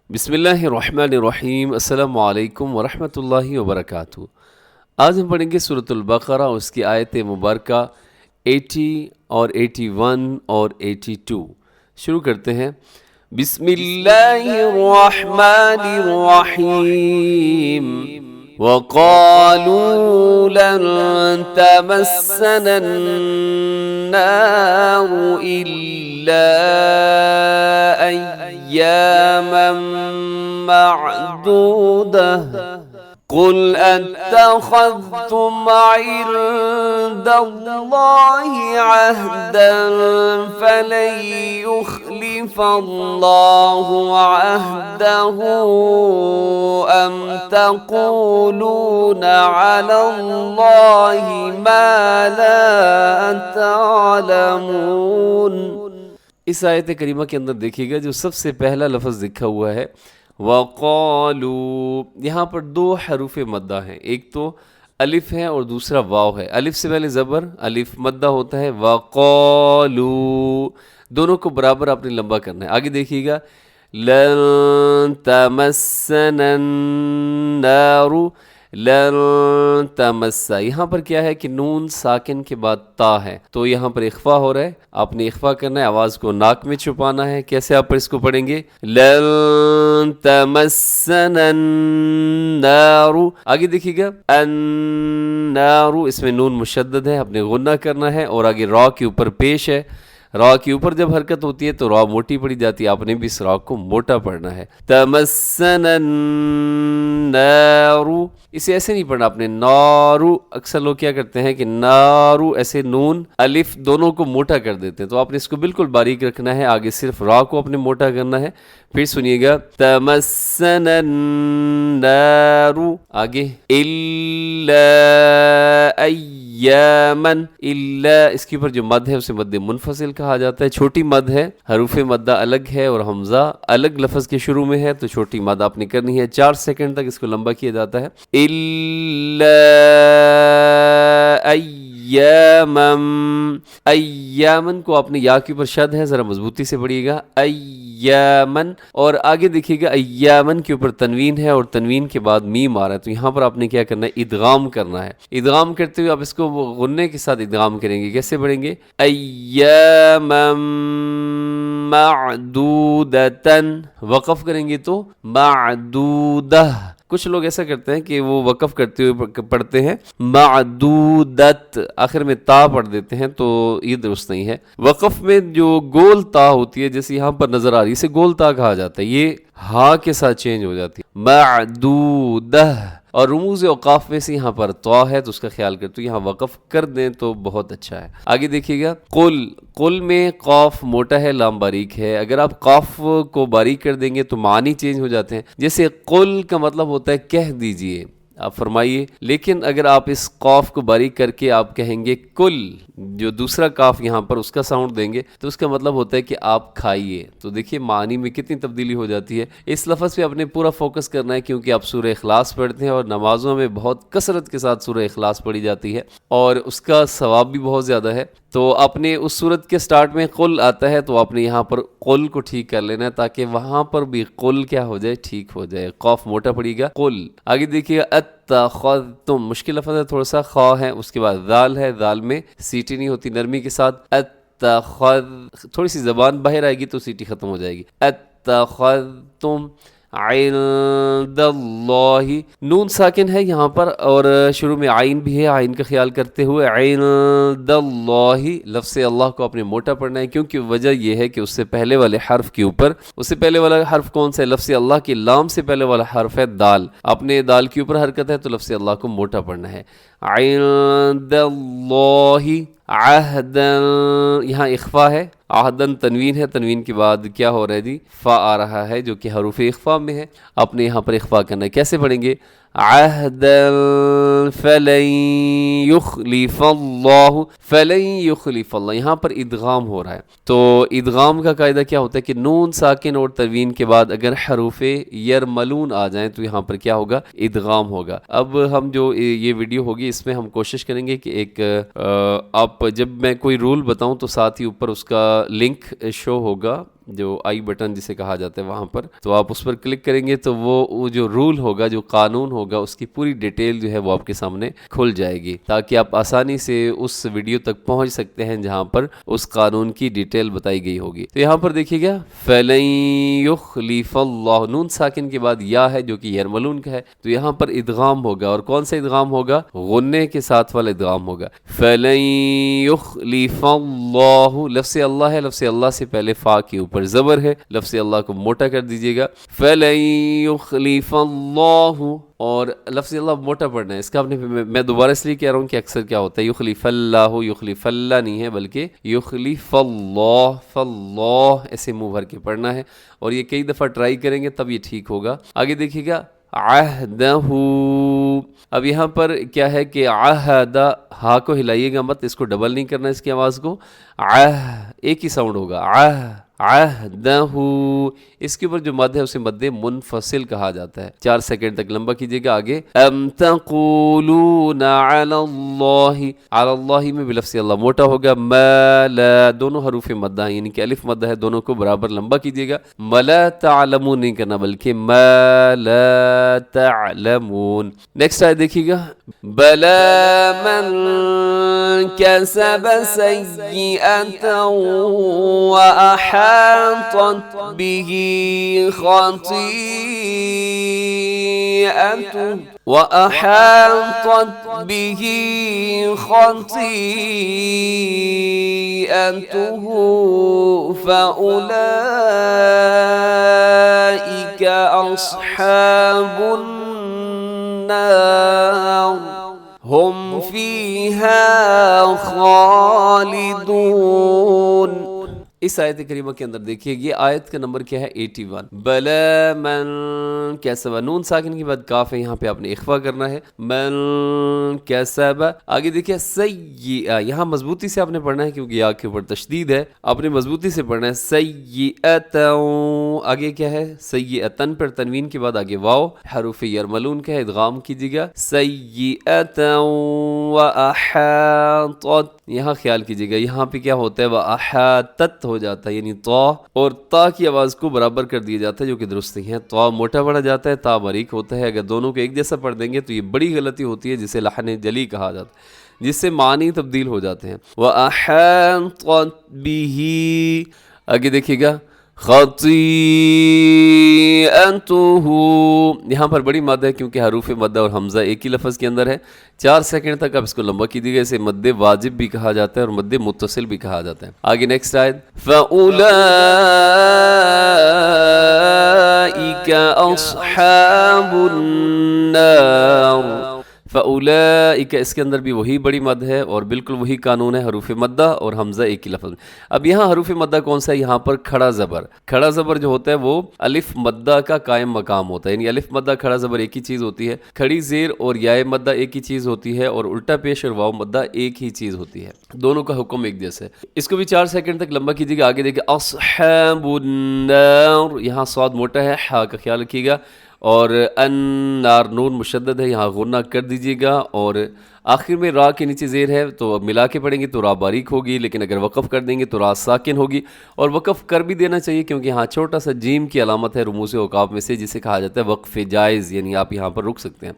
بسم اللہ الرحمن الرحیم، السلام علیکم ورحمۃ اللہ وبرکاتہ۔ آج ہم پڑھیں گے سورۃ البقرہ، اس کی آیت مبارکہ 80 اور 81 اور 82۔ شروع کرتے ہیں۔ بسم اللہ الرحمن الرحیم۔ وقالوا لن تمسنا النار إلا أياما معدودة قل أتخذتم عند الله عهدا فلن يخلف الله عهده أم تقولون على الله ما لا تعلمون۔ اس آیت کریمہ کے اندر دیکھیے گا جو سب سے پہلا لفظ لکھا ہوا ہے وَقَالُوا، یہاں پر دو حروف مدہ ہیں، ایک تو الف ہے اور دوسرا واو ہے۔ الف سے پہلے زبر، الف مدہ ہوتا ہے، وَقَالُوا، دونوں کو برابر آپ نے لمبا کرنا ہے۔ آگے دیکھیے گا لن تمسنا النار، لن تمسا، یہاں پر کیا ہے کہ نون ساکن کے بعد تا ہے، تو یہاں پر اخفا ہو رہا ہے، آپ نے اخفا کرنا ہے، آواز کو ناک میں چھپانا ہے۔ کیسے آپ پر اس کو پڑھیں گے؟ لن تمسنا النار۔ آگے دیکھیے گا النار، اس میں نون مشدد ہے، آپ نے غنہ کرنا ہے، اور آگے را کے اوپر پیش ہے۔ را کے اوپر جب حرکت ہوتی ہے تو را موٹی پڑی جاتی ہے، آپ نے بھی اس را کو موٹا پڑھنا ہے۔ تمسنا النار، اسے ایسے نہیں پڑھنا آپ نے نارو، اکثر لوگ کیا کرتے ہیں کہ نارو ایسے نون الف دونوں کو موٹا کر دیتے ہیں، تو آپ نے اس کو بالکل باریک رکھنا ہے، آگے صرف را کو اپنے موٹا کرنا ہے۔ پھر سنیے گا تمسنا النار، آگے الا ایاما، الا اس کے اوپر جو مد ہے اسے مد منفصل کہا جاتا ہے، چھوٹی مد ہے، حروف مدہ الگ ہے اور حمزہ الگ لفظ کے شروع میں ہے، تو چھوٹی مد آپ نے کرنی ہے، 4 سیکنڈ تک اس کو لمبا کیا جاتا ہے۔ الا ایاما، ایامن کو آپ نے یا کے اوپر شد ہے، ذرا مضبوطی سے پڑھیے گا، ایامن، اور آگے دیکھیے گا ایامن کے اوپر تنوین ہے اور تنوین کے بعد میم آ رہا ہے، تو یہاں پر آپ نے کیا کرنا ہے؟ ادغام کرنا ہے۔ ادغام کرتے ہوئے آپ اس کو غنے کے ساتھ ادغام کریں گے، کیسے پڑھیں گے؟ ایاما معدودتن، وقف کریں گے تو معدودہ، کچھ لوگ ایسا کرتے ہیں کہ وہ وقف کرتے ہوئے پڑھتے ہیں معدودت، آخر میں تا پڑھ دیتے ہیں، تو یہ درست نہیں ہے۔ وقف میں جو گول تا ہوتی ہے جیسے یہاں پر نظر آ رہی ہے، اسے گول تا کہا جاتا ہے، یہ ہاں کے ساتھ چینج ہو جاتی ہے، معدودہ، اور رموز اوقاف میں سے یہاں پر طا ہے تو اس کا خیال کرتے یہاں وقف کر دیں تو بہت اچھا ہے۔ آگے دیکھیے گا قل، قل میں قاف موٹا ہے، لام باریک ہے، اگر آپ قاف کو باریک کر دیں گے تو معنی چینج ہو جاتے ہیں، جیسے قل کا مطلب ہوتا ہے کہہ دیجئے، آپ فرمائیے، لیکن اگر آپ اس قاف کو باریک کر کے آپ کہیں گے کل، جو دوسرا کاف یہاں پر اس کا ساؤنڈ دیں گے تو اس کا مطلب ہوتا ہے کہ آپ کھائیے، تو دیکھیے معنی میں کتنی تبدیلی ہو جاتی ہے۔ اس لفظ پہ اپنے پورا فوکس کرنا ہے کیونکہ آپ سورہ اخلاص پڑھتے ہیں اور نمازوں میں بہت کثرت کے ساتھ سورہ اخلاص پڑھی جاتی ہے اور اس کا ثواب بھی بہت زیادہ ہے، تو آپ نے اس صورت کے سٹارٹ میں قل آتا ہے تو آپ نے یہاں پر قل کو ٹھیک کر لینا ہے تاکہ وہاں پر بھی قل کیا ہو جائے؟ ٹھیک ہو جائے، قاف موٹا پڑے گا قل۔ آگے دیکھیے گا اتخذتم، مشکل لفظ ہے تھوڑا سا، خا ہے، اس کے بعد ذال ہے، ذال میں سیٹی نہیں ہوتی، نرمی کے ساتھ اتخذ، تھوڑی سی زبان باہر آئے گی تو سیٹی ختم ہو جائے گی، اتخذتم عند اللہ، نون ساکن ہے یہاں پر اور شروع میں عین بھی ہے، عین کا خیال کرتے ہوئے عند اللہ، لفظ اللہ کو اپنے موٹا پڑھنا ہے کیونکہ وجہ یہ ہے کہ اس سے پہلے والے حرف کے اوپر، اس سے پہلے والا حرف کون سا ہے؟ لفظ اللہ کی لام سے پہلے والا حرف ہے دال، اپنے دال کے اوپر حرکت ہے تو لفظ اللہ کو موٹا پڑھنا ہے۔ عند اللہ عہدن، یہاں اخفا ہے، عہدن تنوین ہے، تنوین کے بعد کیا ہو رہا ہے جی؟ فا آ رہا ہے جو کہ حروف اخفا میں ہے، آپ نے یہاں پر اخفا کرنا ہے، کیسے پڑھیں گے؟ عہدا فلن یخلف اللہ، فلن یخلف اللہ، یہاں پر ادغام ہو رہا ہے، تو ادغام کا قاعدہ کیا ہوتا ہے کہ نون ساکن اور تنوین کے بعد اگر حروف یرملون آ جائیں تو یہاں پر کیا ہوگا؟ ادغام ہوگا۔ اب ہم جو یہ ویڈیو ہوگی اس میں ہم کوشش کریں گے کہ ایک آپ جب میں کوئی رول بتاؤں تو ساتھ ہی اوپر اس کا لنک شو ہوگا جو آئی بٹن جسے کہا جاتا ہے وہاں پر، تو آپ اس پر کلک کریں گے تو وہ جو رول ہوگا، جو قانون ہوگا، اس کی پوری ڈیٹیل جو ہے وہ آپ کے سامنے کھل جائے گی، تاکہ آپ آسانی سے اس ویڈیو تک پہنچ سکتے ہیں جہاں پر اس قانون کی ڈیٹیل بتائی گئی ہوگی۔ تو یہاں پر دیکھیے گا فَلَن يُخْلِفَ اللَّهُ، نون ساکن کے بعد یا ہے جو کہ یرملون کا ہے، تو یہاں پر ادغام ہوگا، اور کون سا ادغام ہوگا؟ غنے کے ساتھ والا ادغام ہوگا۔ فَلَن يُخْلِفَ اللَّهُ، لفظ اللہ ہے، لفظ اللہ سے پہلے فا کے اوپر زبر ہے، لفظ اللہ کو موٹا کر دیجئے گا، فَلَن يُخْلِفَ اللَّهُ، اور لفظ اللہ موٹا پڑھنا ہے۔ اس کا میں دوبارہ اس لیے کہہ رہا ہوں کہ اکثر کیا ہوتا ہے یخلف اللہ، یخلف اللہ نہیں ہے بلکہ یخلف اللہ، فاللہ ایسے منہ بھر کے پڑھنا ہے، اور یہ کئی دفعہ ٹرائی کریں گے تب یہ ٹھیک ہوگا۔ آگے دیکھیے گا عہدہ، اب یہاں پر کیا ہے کہ عہدہ، ہا کو ہلائیے گا مت، اس کو ڈبل نہیں کرنا، اس کی آواز کو ایک ہی ساؤنڈ ہوگا، عہدہ، اس کے اوپر جو مد ہے اسے مد منفصل کہا جاتا ہے۔ 4 سیکنڈ تک لمبا کیجئے گا۔ آگے ام تقولون علی اللہ، علی اللہ میں بھی لفظ اللہ موٹا ہوگا، ما لا، دونوں حروف مدہ ہیں، یعنی کہ الف مدہ ہے، دونوں کو برابر لمبا کیجئے گا۔ ملا تعلمون نہیں کرنا بلکہ ما لا تعلمون۔ نیکسٹ آیت دیکھیے گا، بلا من کسب سیئۃ وأحاطت به خطيئته فأولئك أصحاب النار هم فيها خالدون۔ اس آیت کریمہ کے اندر دیکھیے یہ آیت کا نمبر کیا ہے 81۔ بلا من کیسب، نون ساکن کے بعد کاف ہے، یہاں پہ آپ نے اخفا کرنا ہے، من کیسب۔ آگے دیکھیے سیئہ، یہاں مضبوطی سے آپ نے پڑھنا ہے کیونکہ یا کے اوپر تشدید ہے، آپ نے مضبوطی سے پڑھنا ہے، سیئۃ، آگے کیا ہے سیئۃن پر تنوین کے بعد آگے واو، حروف یرملون کا ہے، ادغام کیجیے گا، سیئۃ وأحاطت، یہاں خیال کیجیے گا یہاں پہ کیا ہوتا ہے وأحاطت ہو جاتا ہے، یعنی طا اور تا کی آواز کو برابر کر دیا جاتا ہے، جو کہ درست نہیں ہے، طا موٹا پڑھا جاتا ہے، تا باریک ہوتا ہے۔ اگر دونوں کو ایک جیسا پڑھ دیں گے تو یہ بڑی غلطی ہوتی ہے جسے لحن جلی کہا جاتا ہے، جس سے معنی تبدیل ہو جاتے ہیں۔ وأحاطت به، آگے دیکھیے گا خطیئتہ، یہاں پر بڑی مد ہے کیونکہ حروف مدہ اور حمزہ ایک ہی لفظ کے اندر ہے۔ 4 سیکنڈ تک آپ اس کو لمبا کیجیے گا، اسے مد واجب بھی کہا جاتا ہے اور مد متصل بھی کہا جاتا ہے۔ آگے نیکسٹ آیت، فَأُولَئِكَ أَصْحَابُ النَّارِ، فَأُولَئِكَ، اس کے اندر بھی وہی بڑی مد ہے اور بالکل وہی قانون ہے، حروف مدہ اور حمزہ ایک ہی لفظ۔ اب یہاں حروف مدہ کون سا ہے؟ یہاں پر کھڑا زبر، کھڑا زبر جو ہوتا ہے وہ الف مدہ کا قائم مقام ہوتا ہے، یعنی الف مدہ کھڑا زبر ایک ہی چیز ہوتی ہے، کھڑی زیر اور یائے مدہ ایک ہی چیز ہوتی ہے، اور الٹا پیش اور واو مدہ ایک ہی چیز ہوتی ہے، دونوں کا حکم ایک جیسا ہے۔ اس کو بھی 4 سیکنڈ تک لمبا کیجیے گا۔ آگے دیکھیں اصحاب النار، یہاں صاد موٹا ہے، ہا کا خیال رکھیے گا، اور النار نون مشدد ہے، یہاں غنہ کر دیجیے گا، اور آخر میں را کے نیچے زیر ہے تو اب ملا کے پڑھیں گے تو را باریک ہوگی، لیکن اگر وقف کر دیں گے تو را ساکن ہوگی، اور وقف کر بھی دینا چاہیے کیونکہ یہاں چھوٹا سا جیم کی علامت ہے رموز اوقاف میں سے، جسے کہا جاتا ہے وقف جائز، یعنی آپ یہاں پر رک سکتے ہیں۔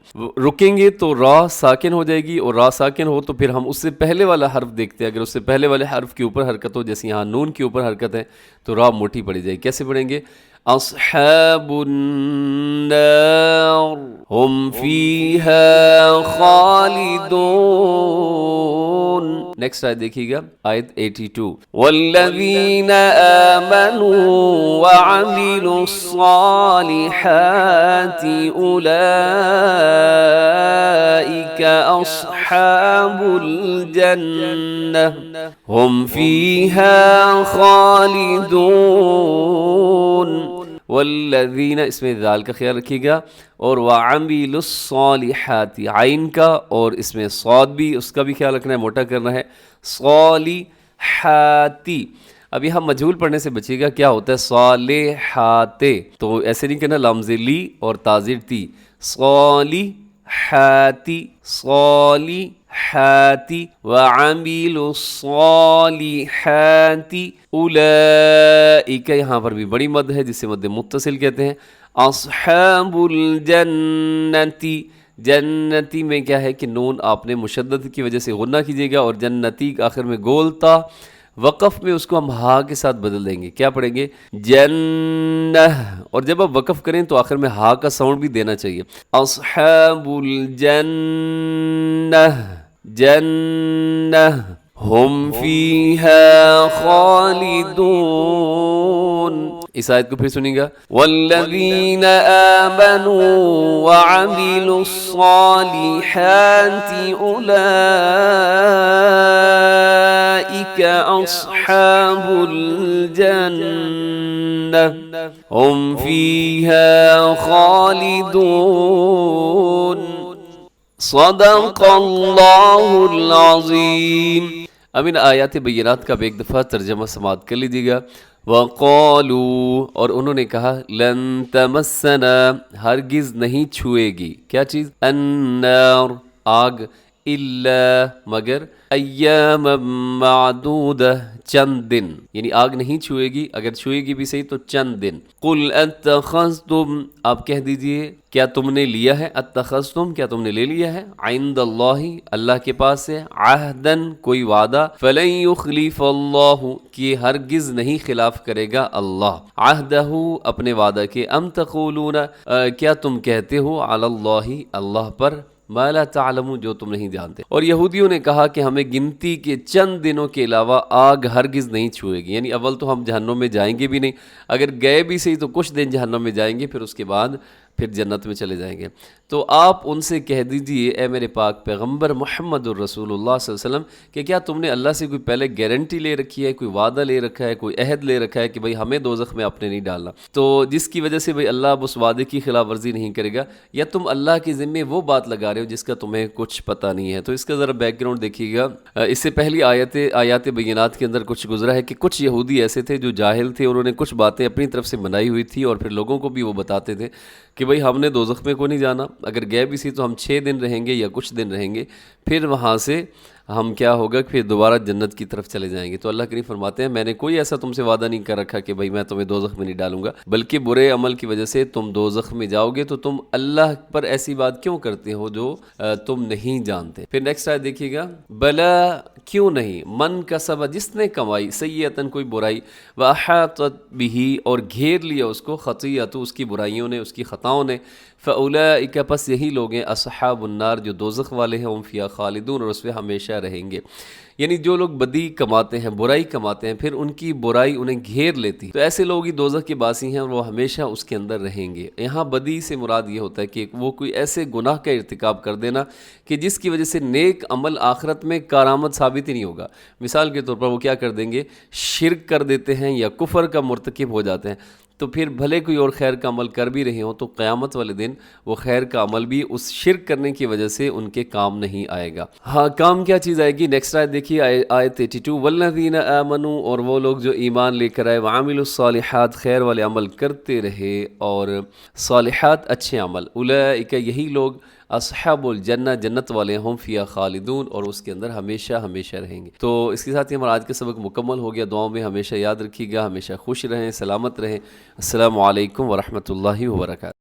رکیں گے تو را ساکن ہو جائے گی، اور را ساکن ہو تو پھر ہم اس سے پہلے والا حرف دیکھتے ہیں، اگر اس سے پہلے والے حرف کے اوپر حرکت ہو، جیسے یہاں نون کے اوپر حرکت ہے تو را موٹی پڑی جائے گی۔ کیسے پڑھیں گے؟ اصحاب النار هم فيها خالدون۔ نیکسٹ آیت دیکھیے گا، آیت 82، والذین آمنوا وعملوا الصالحات اولئک اصحاب الجنہ هم فيها خالدون۔ والذین، اس میں ذال کا خیال رکھیے گا، اور وعملوا الصالحات، عین کا اور اس میں صاد بھی، اس کا بھی خیال رکھنا ہے، موٹا کرنا ہے، صالحاتی۔ اب یہاں مجہول پڑھنے سے بچیے گا، کیا ہوتا ہے صالحات، تو ایسے نہیں کہنا لام زیر لی اور تازیر تی، صالحاتی، صالحاتی، وعملوا الصالحات اولئک، یہاں پر بھی بڑی مد ہے جسے مد متصل کہتے ہیں. اصحاب الجنتی، جنتی میں کیا ہے کہ نون آپ نے مشدد کی وجہ سے غنہ کیجیے گا، اور جنتی آخر میں گول تا، وقف میں اس کو ہم ہا کے ساتھ بدل دیں گے. کیا پڑھیں گے؟ جنہ. اور جب آپ وقف کریں تو آخر میں ہا کا ساؤنڈ بھی دینا چاہیے. اصحاب الجنہ، جنہ ہم فیہا خالدون. اس آیت کو پھر سنیں گا. والذین آمنوا وعملوا الصالحات اولئک اصحاب الجنہ ہم فیہا خالدون. صدق اللہ العظیم. اب ان آیات بینات کا ایک دفعہ ترجمہ سماعت کر لیجیے گا. وقالوا، اور انہوں نے کہا، لن تمسنا، ہرگز نہیں چھوئے گی کیا چیز؟ النار، آگ، الا، مگر، ایام معدودہ، چند دن، یعنی آگ نہیں چھوئے گی، اگر چھوئے گی بھی صحیح تو چند دن. قل اتخذتم، آپ کہہ دیجئے کیا تم نے لیا ہے، اتخذتم کیا تم نے لے لیا ہے، عند اللہ، اللہ کے پاس سے، عہدن کوئی وعدہ، فلن یخلف اللہ، کہ ہرگز نہیں خلاف کرے گا اللہ، عہدہ اپنے وعدہ کے، ام تقولون، کیا تم کہتے ہو، علی اللہ اللہ پر، ما لا تعلمون جو تم نہیں جانتے. اور یہودیوں نے کہا کہ ہمیں گنتی کے چند دنوں کے علاوہ آگ ہرگز نہیں چھوئے گی، یعنی اول تو ہم جہنم میں جائیں گے بھی نہیں، اگر گئے بھی صحیح تو کچھ دن جہنم میں جائیں گے، پھر اس کے بعد پھر جنت میں چلے جائیں گے. تو آپ ان سے کہہ دیجئے اے میرے پاک پیغمبر محمد الرسول اللہ صلی اللہ علیہ وسلم کہ کیا تم نے اللہ سے کوئی پہلے گارنٹی لے رکھی ہے، کوئی وعدہ لے رکھا ہے، کوئی عہد لے رکھا ہے کہ بھئی ہمیں دوزخ میں آپ نے نہیں ڈالنا، تو جس کی وجہ سے بھئی اللہ اب اس وعدے کی خلاف ورزی نہیں کرے گا، یا تم اللہ کے ذمے وہ بات لگا رہے ہو جس کا تمہیں کچھ پتہ نہیں ہے. تو اس کا ذرا بیک گراؤنڈ دیکھیے گا. اس سے پہلی آیات بینات کے اندر کچھ گزرا ہے کہ کچھ یہودی ایسے تھے جو جاہل تھے، انہوں نے کچھ باتیں اپنی طرف سے بنائی ہوئی تھی، اور پھر لوگوں کو بھی وہ بتاتے تھے کہ بھئی ہم نے دوزخ میں کو نہیں جانا، اگر گئے بھی سی تو ہم 6 دن رہیں گے یا کچھ دن رہیں گے، پھر وہاں سے ہم کیا ہوگا، پھر دوبارہ جنت کی طرف چلے جائیں گے. تو اللہ کریم فرماتے ہیں میں نے کوئی ایسا تم سے وعدہ نہیں کر رکھا کہ بھئی میں تمہیں دوزخ میں نہیں ڈالوں گا، بلکہ برے عمل کی وجہ سے تم دوزخ میں جاؤ گے، تو تم اللہ پر ایسی بات کیوں کرتے ہو جو تم نہیں جانتے. پھر نیکسٹ آیت دیکھیے گا. بلا، کیوں نہیں، من کسب، جس نے کمائی، سیئتن کوئی برائی، واحاطت بہ، اور گھیر لیا اس کو، خطیئت اس کی برائیوں نے، اس کی خطاؤں نے، فاولئک، پس یہی لوگ ہیں، اصحاب النار جو دوزخ والے ہیں، ہم فیہا خالدون، اور اس میں ہمیشہ رہیں گے. یعنی جو لوگ بدی کماتے ہیں، برائی کماتے ہیں، پھر ان کی برائی انہیں گھیر لیتی، تو ایسے لوگ ہی دوزخ کے باسی ہیں اور وہ ہمیشہ اس کے اندر رہیں گے. یہاں بدی سے مراد یہ ہوتا ہے کہ وہ کوئی ایسے گناہ کا ارتکاب کر دینا کہ جس کی وجہ سے نیک عمل آخرت میں کارآمد ثابت ہی نہیں ہوگا. مثال کے طور پر وہ کیا کر دیں گے، شرک کر دیتے ہیں یا کفر کا مرتکب ہو جاتے ہیں، تو پھر بھلے کوئی اور خیر کا عمل کر بھی رہے ہوں تو قیامت والے دن وہ خیر کا عمل بھی اس شرک کرنے کی وجہ سے ان کے کام نہیں آئے گا. ہاں، کام کیا چیز آئے گی؟ نیکسٹ آیت دیکھیے، آیت 82. والذین آمنوا، اور وہ لوگ جو ایمان لے کر آئے، وعملوا الصالحات، خیر والے عمل کرتے رہے، اور صالحات اچھے عمل، اولئک یہی لوگ، اصحاب الجنہ جنت والے، ہم فیہا خالدون، اور اس کے اندر ہمیشہ ہمیشہ رہیں گے. تو اس کے ساتھ ہی ہمارا آج کا سبق مکمل ہو گیا. دعاؤں میں ہمیشہ یاد رکھیے گا، ہمیشہ خوش رہیں، سلامت رہیں. السلام علیکم ورحمۃ اللہ وبرکاتہ.